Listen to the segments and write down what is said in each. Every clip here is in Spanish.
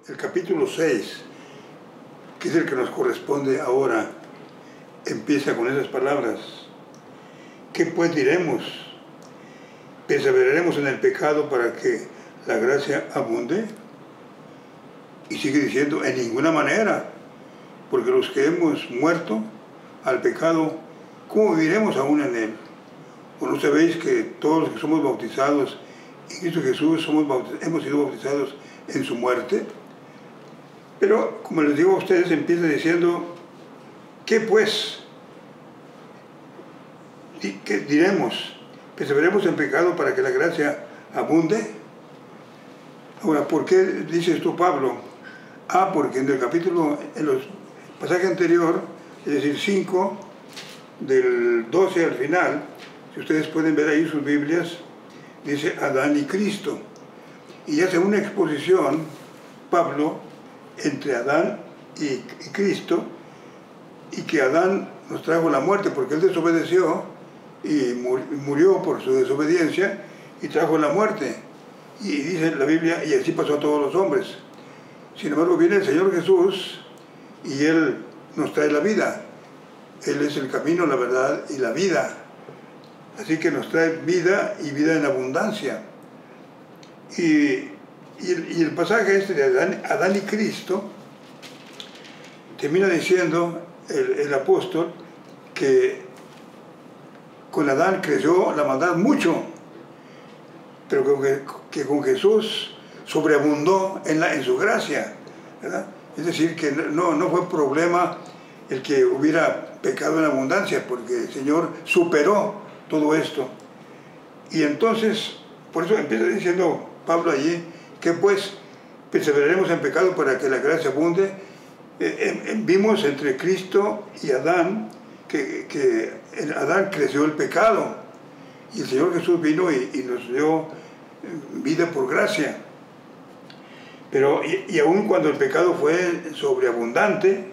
el capítulo 6, que es el que nos corresponde ahora, empieza con esas palabras. ¿Qué pues diremos? ¿Perseveraremos en el pecado para que la gracia abunde? Y sigue diciendo, en ninguna manera, porque los que hemos muerto al pecado, ¿cómo viviremos aún en él? ¿O no sabéis que todos los que somos bautizados en Cristo Jesús hemos sido bautizados en su muerte? Pero, como les digo a ustedes, empieza diciendo, ¿qué pues? ¿Qué diremos? ¿Perseveremos en pecado para que la gracia abunde? Ahora, ¿por qué dice esto Pablo? Porque en el pasaje anterior, es decir, 5, del 12 al final, si ustedes pueden ver ahí sus Biblias, dice Adán y Cristo. Y hace una exposición, Pablo, entre Adán y Cristo, y que Adán nos trajo la muerte porque él desobedeció y murió por su desobediencia y trajo la muerte. Y dice la Biblia, y así pasó a todos los hombres. Sin embargo, viene el Señor Jesús y Él nos trae la vida. Él es el camino, la verdad y la vida. Así que nos trae vida y vida en abundancia. Y el pasaje este de Adán y Cristo termina diciendo el apóstol que con Adán creció la maldad mucho, pero que con Jesús sobreabundó en su gracia, ¿verdad? Es decir, que no fue problema el que hubiera pecado en abundancia, porque el Señor superó todo esto. Y entonces, por eso empieza diciendo Pablo allí, que pues perseveraremos en pecado para que la gracia abunde. Vimos entre Cristo y Adán que en Adán creció el pecado, y el Señor Jesús vino y nos dio vida por gracia. Pero, y aun cuando el pecado fue sobreabundante,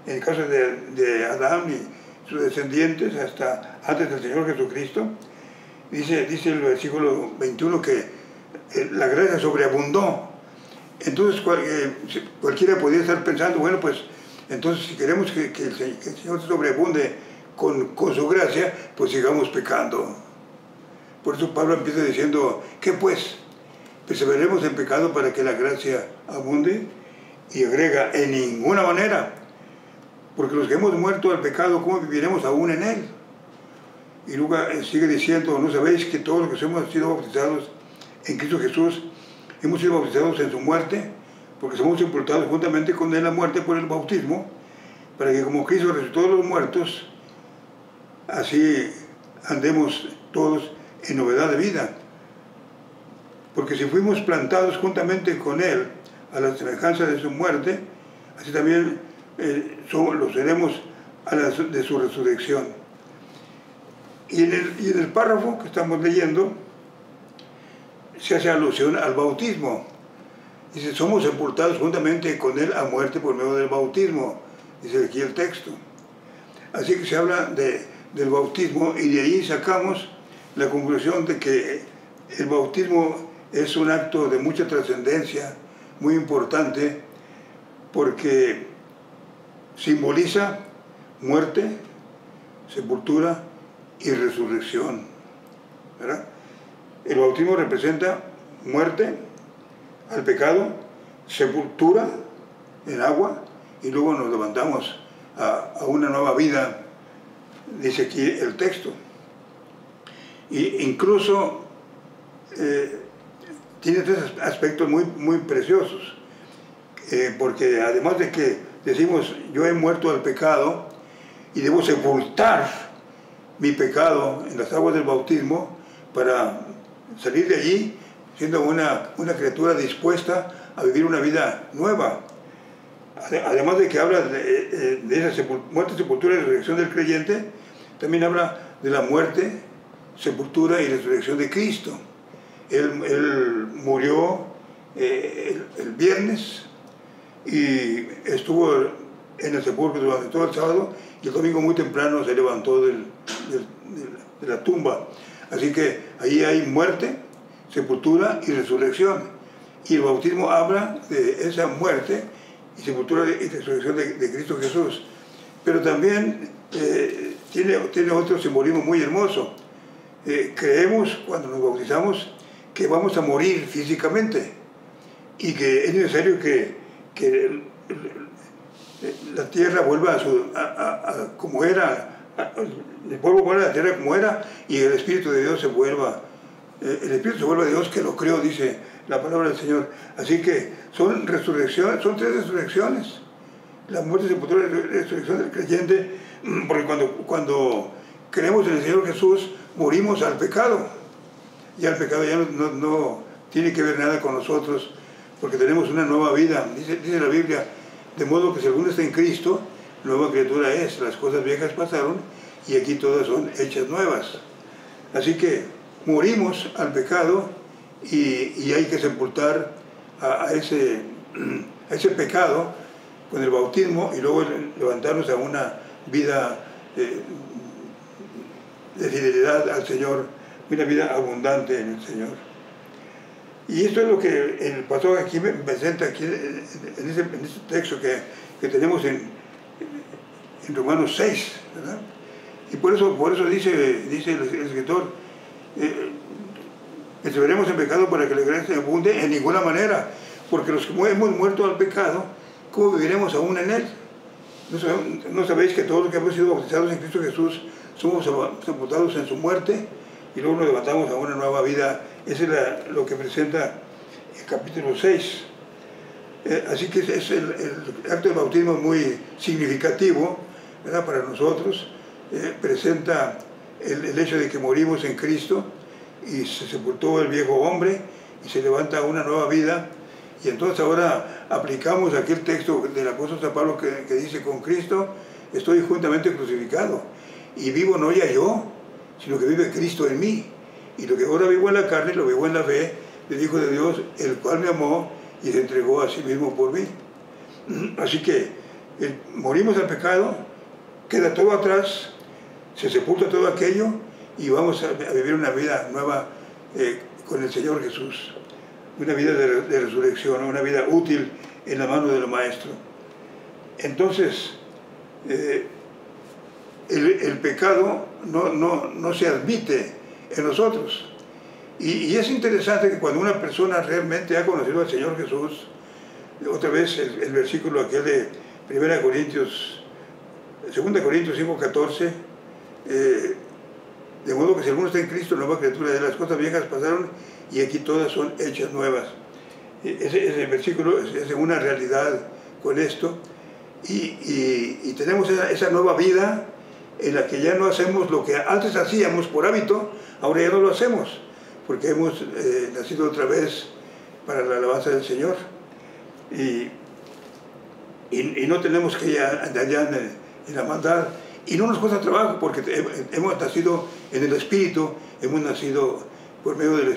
en el caso de Adán y sus descendientes, hasta antes del Señor Jesucristo, dice el versículo 21 que la gracia sobreabundó. Entonces cualquiera podría estar pensando, bueno, pues entonces si queremos que el Señor se sobreabunde con su gracia, pues sigamos pecando. Por eso Pablo empieza diciendo, ¿qué pues? Perseveremos en pecado para que la gracia abunde, y agrega, en ninguna manera, porque los que hemos muerto al pecado, ¿cómo viviremos aún en él? Y luego sigue diciendo, ¿no sabéis que todos los que hemos sido bautizados en Cristo Jesús, hemos sido bautizados en su muerte? Porque somos sepultados juntamente con él a muerte por el bautismo, para que como Cristo resucitó de los muertos, así andemos todos en novedad de vida. Porque si fuimos plantados juntamente con él a la semejanza de su muerte, así también lo seremos de su resurrección. Y en el párrafo que estamos leyendo se hace alusión al bautismo. Dice, somos sepultados juntamente con él a muerte por medio del bautismo, dice aquí el texto. Así que se habla del bautismo, y de ahí sacamos la conclusión de que el bautismo es un acto de mucha trascendencia, muy importante, porque simboliza muerte, sepultura y resurrección, ¿verdad? El bautismo representa muerte al pecado, sepultura en agua, y luego nos levantamos a una nueva vida, dice aquí el texto. Y incluso tiene tres aspectos muy preciosos, porque además de que decimos, yo he muerto al pecado y debo sepultar mi pecado en las aguas del bautismo para salir de allí siendo una criatura dispuesta a vivir una vida nueva. Además de que habla de esa muerte, sepultura y resurrección del creyente, también habla de la muerte, sepultura y resurrección de Cristo. Él murió el viernes y estuvo en el sepulcro durante todo el sábado, y el domingo muy temprano se levantó de la tumba. Así que ahí hay muerte, sepultura y resurrección. Y el bautismo habla de esa muerte y sepultura y resurrección de Cristo Jesús. Pero también tiene otro simbolismo muy hermoso. Creemos cuando nos bautizamos que vamos a morir físicamente y que es necesario que la tierra vuelva a como era, el polvo vuelva a la tierra como era y el Espíritu de Dios se vuelva, el Espíritu se vuelva a Dios que lo creó, dice la palabra del Señor. Así que son resurrecciones, son 3 resurrecciones: la muerte, sepultura y resurrección del creyente, porque cuando creemos en el Señor Jesús morimos al pecado. Ya el pecado ya no tiene que ver nada con nosotros, porque tenemos una nueva vida. Dice la Biblia, de modo que si alguno está en Cristo, nueva criatura es, las cosas viejas pasaron y aquí todas son hechas nuevas. Así que morimos al pecado y hay que sepultar a ese pecado con el bautismo y luego levantarnos a una vida de fidelidad al Señor, una vida abundante en el Señor. Y esto es lo que el pastor aquí me presenta aquí en ese texto que tenemos en Romanos 6, ¿verdad? Y por eso dice el escritor, perseveremos en pecado para que la gracia abunde. En ninguna manera, porque los que hemos muerto al pecado, ¿cómo viviremos aún en él? ¿No sabéis que todos los que hemos sido bautizados en Cristo Jesús somos sepultados en su muerte y luego nos levantamos a una nueva vida? Eso es lo que presenta el capítulo 6. Así que es el acto del bautismo muy significativo, ¿verdad?, para nosotros. Presenta el hecho de que morimos en Cristo y se sepultó el viejo hombre y se levanta una nueva vida. Y entonces ahora aplicamos aquel texto del apóstol San Pablo que dice: con Cristo estoy juntamente crucificado y vivo no ya yo, sino que vive Cristo en mí. Y lo que ahora vivo en la carne, lo vivo en la fe del Hijo de Dios, el cual me amó y se entregó a sí mismo por mí. Así que morimos al pecado, queda todo atrás, se sepulta todo aquello y vamos a vivir una vida nueva con el Señor Jesús. Una vida de resurrección, una vida útil en la mano del Maestro. Entonces, el pecado no se admite en nosotros. Y es interesante que cuando una persona realmente ha conocido al Señor Jesús, otra vez el versículo aquel de 2 Corintios 5:14, de modo que si alguno está en Cristo, nueva criatura, de las cosas viejas pasaron y aquí todas son hechas nuevas. Ese versículo es una realidad con esto, y tenemos esa nueva vida en la que ya no hacemos lo que antes hacíamos por hábito, ahora ya no lo hacemos, porque hemos nacido otra vez para la alabanza del Señor, y no tenemos que ir allá en la maldad, y no nos cuesta trabajo, porque hemos nacido en el Espíritu, hemos nacido por medio del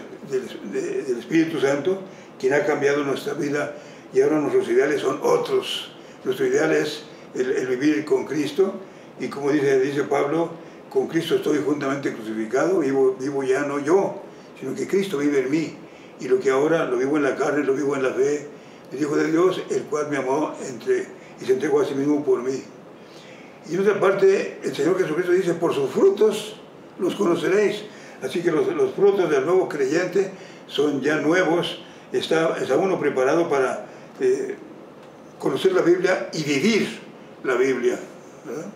Espíritu Santo, quien ha cambiado nuestra vida, y ahora nuestros ideales son otros. Nuestro ideal es el vivir con Cristo, y como dice Pablo, con Cristo estoy juntamente crucificado, vivo ya no yo, sino que Cristo vive en mí, y lo que ahora lo vivo en la carne, lo vivo en la fe del Hijo de Dios, el cual me amó y se entregó a sí mismo por mí. Y en otra parte, el Señor Jesucristo dice: por sus frutos los conoceréis. Así que los frutos del nuevo creyente son ya nuevos. Está uno preparado para conocer la Biblia y vivir la Biblia, ¿verdad?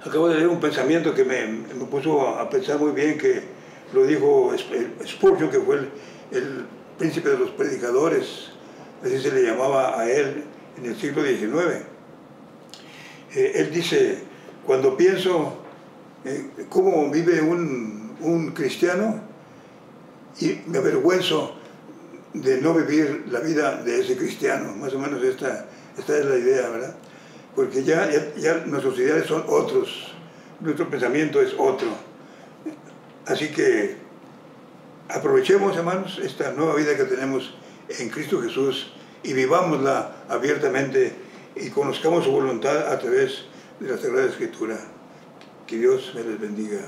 Acabo de leer un pensamiento que me puso a pensar muy bien, que lo dijo Spurgeon, que fue el príncipe de los predicadores, así se le llamaba a él en el siglo XIX. Él dice: cuando pienso cómo vive un cristiano, y me avergüenzo de no vivir la vida de ese cristiano. Más o menos esta es la idea, ¿verdad? Porque ya nuestros ideales son otros, nuestro pensamiento es otro. Así que aprovechemos, hermanos, esta nueva vida que tenemos en Cristo Jesús y vivámosla abiertamente y conozcamos su voluntad a través de la Sagrada Escritura. Que Dios me les bendiga.